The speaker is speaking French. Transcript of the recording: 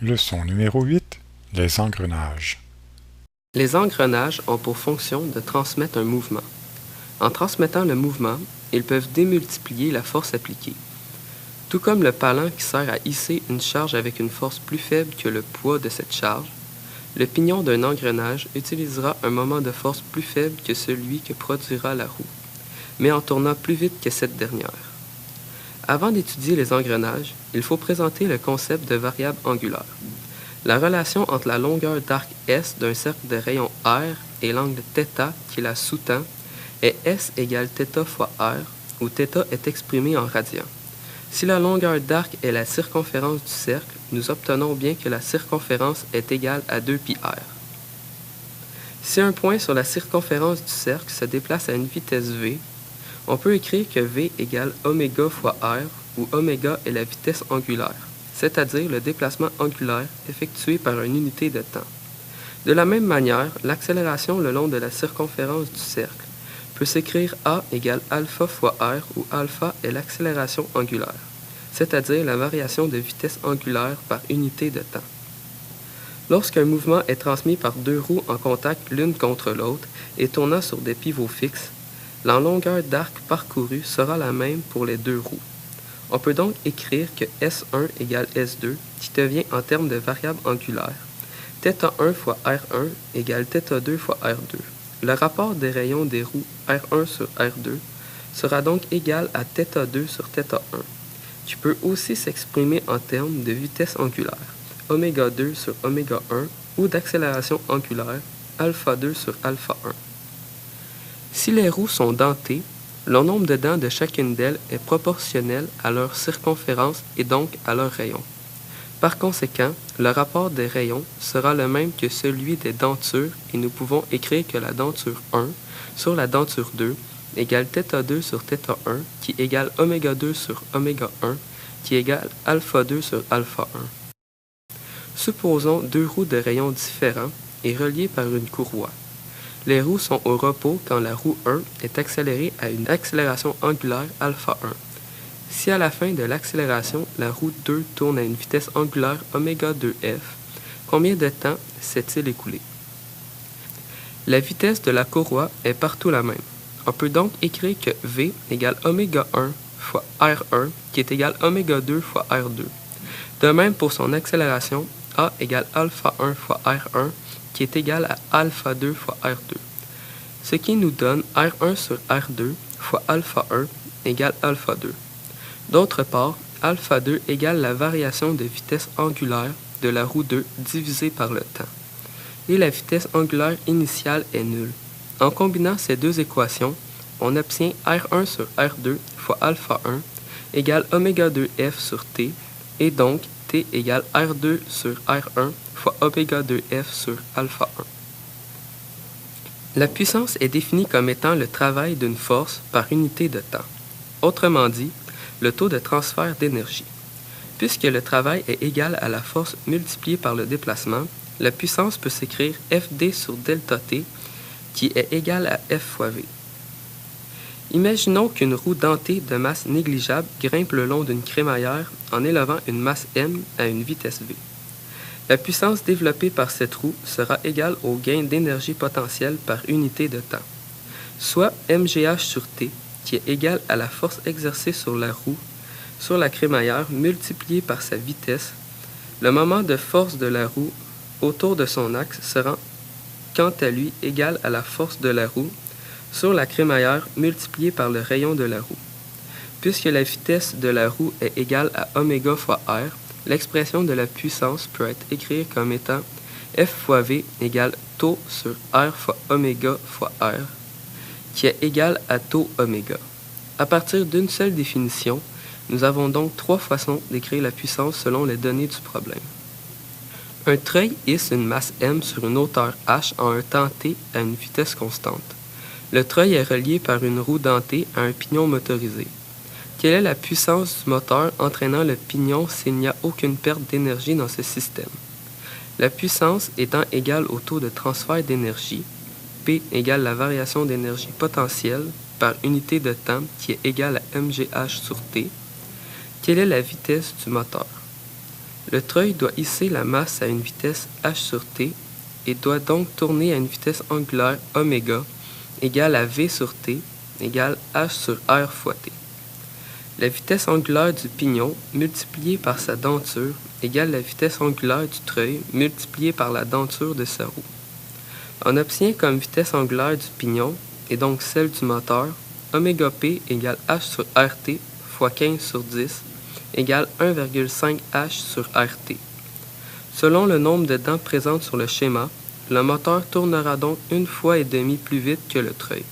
Leçon numéro 8. Les engrenages. Les engrenages ont pour fonction de transmettre un mouvement. En transmettant le mouvement, ils peuvent démultiplier la force appliquée. Tout comme le palan qui sert à hisser une charge avec une force plus faible que le poids de cette charge, le pignon d'un engrenage utilisera un moment de force plus faible que celui que produira la roue, mais en tournant plus vite que cette dernière. Avant d'étudier les engrenages, il faut présenter le concept de variable angulaire. La relation entre la longueur d'arc S d'un cercle de rayon R et l'angle θ qui la sous-tend est S égale θ fois R, où θ est exprimé en radians. Si la longueur d'arc est la circonférence du cercle, nous obtenons bien que la circonférence est égale à 2πr. Si un point sur la circonférence du cercle se déplace à une vitesse v, on peut écrire que v égale oméga fois r, où oméga est la vitesse angulaire, c'est-à-dire le déplacement angulaire effectué par une unité de temps. De la même manière, l'accélération le long de la circonférence du cercle peut s'écrire a égale alpha fois r, où alpha est l'accélération angulaire, c'est-à-dire la variation de vitesse angulaire par unité de temps. Lorsqu'un mouvement est transmis par deux roues en contact l'une contre l'autre et tournant sur des pivots fixes, la longueur d'arc parcourue sera la même pour les deux roues. On peut donc écrire que S1 égale S2, qui devient en termes de variable angulaire, θ1 fois R1 égale θ2 fois R2. Le rapport des rayons des roues R1 sur R2 sera donc égal à θ2 sur θ1, qui peut aussi s'exprimer en termes de vitesse angulaire, ω2 sur ω1, ou d'accélération angulaire, α2 sur α1. Si les roues sont dentées, le nombre de dents de chacune d'elles est proportionnel à leur circonférence et donc à leur rayon. Par conséquent, le rapport des rayons sera le même que celui des dentures et nous pouvons écrire que la denture 1 sur la denture 2 égale θ2 sur θ1 qui égale ω2 sur ω1 qui égale α2 sur α1. Supposons deux roues de rayons différents et reliées par une courroie. Les roues sont au repos quand la roue 1 est accélérée à une accélération angulaire α1. Si à la fin de l'accélération, la roue 2 tourne à une vitesse angulaire ω2f, combien de temps s'est-il écoulé? La vitesse de la courroie est partout la même. On peut donc écrire que v égale ω1 fois r1 qui est égal ω2 fois r2. De même pour son accélération, a égale α1 fois r1 qui est égal à α2 fois r2. Ce qui nous donne r1 sur r2 fois α1 égale α2. D'autre part, α2 égale la variation de vitesse angulaire de la roue 2 divisée par le temps. Et la vitesse angulaire initiale est nulle. En combinant ces deux équations, on obtient r1 sur r2 fois α1 égale ω2f sur t, et donc t égale r2 sur r1 fois ω2f sur α1. La puissance est définie comme étant le travail d'une force par unité de temps. Autrement dit, le taux de transfert d'énergie. Puisque le travail est égal à la force multipliée par le déplacement, la puissance peut s'écrire Fd sur ΔT, qui est égal à F fois V. Imaginons qu'une roue dentée de masse négligeable grimpe le long d'une crémaillère en élevant une masse m à une vitesse v. La puissance développée par cette roue sera égale au gain d'énergie potentielle par unité de temps, soit mgh sur t, qui est égal à la force exercée sur la roue sur la crémaillère multipliée par sa vitesse. Le moment de force de la roue autour de son axe sera quant à lui égal à la force de la roue sur la crémaillère multipliée par le rayon de la roue. Puisque la vitesse de la roue est égale à ω fois r, l'expression de la puissance peut être écrite comme étant F fois V égale τ sur R fois ω fois R, qui est égal à τ oméga. À partir d'une seule définition, nous avons donc trois façons d'écrire la puissance selon les données du problème. Un treuil hisse une masse m sur une hauteur h en un temps t à une vitesse constante. Le treuil est relié par une roue dentée à un pignon motorisé. Quelle est la puissance du moteur entraînant le pignon s'il n'y a aucune perte d'énergie dans ce système? La puissance étant égale au taux de transfert d'énergie, P égale la variation d'énergie potentielle par unité de temps qui est égale à mgh sur t. Quelle est la vitesse du moteur? Le treuil doit hisser la masse à une vitesse h sur t et doit donc tourner à une vitesse angulaire oméga égale à v sur t égale h sur r fois t. La vitesse angulaire du pignon multipliée par sa denture égale la vitesse angulaire du treuil multipliée par la denture de sa roue. On obtient comme vitesse angulaire du pignon, et donc celle du moteur, oméga p égale h sur rt fois 15 sur 10 égale 1,5 h sur rt. Selon le nombre de dents présentes sur le schéma, le moteur tournera donc 1,5 fois plus vite que le treuil.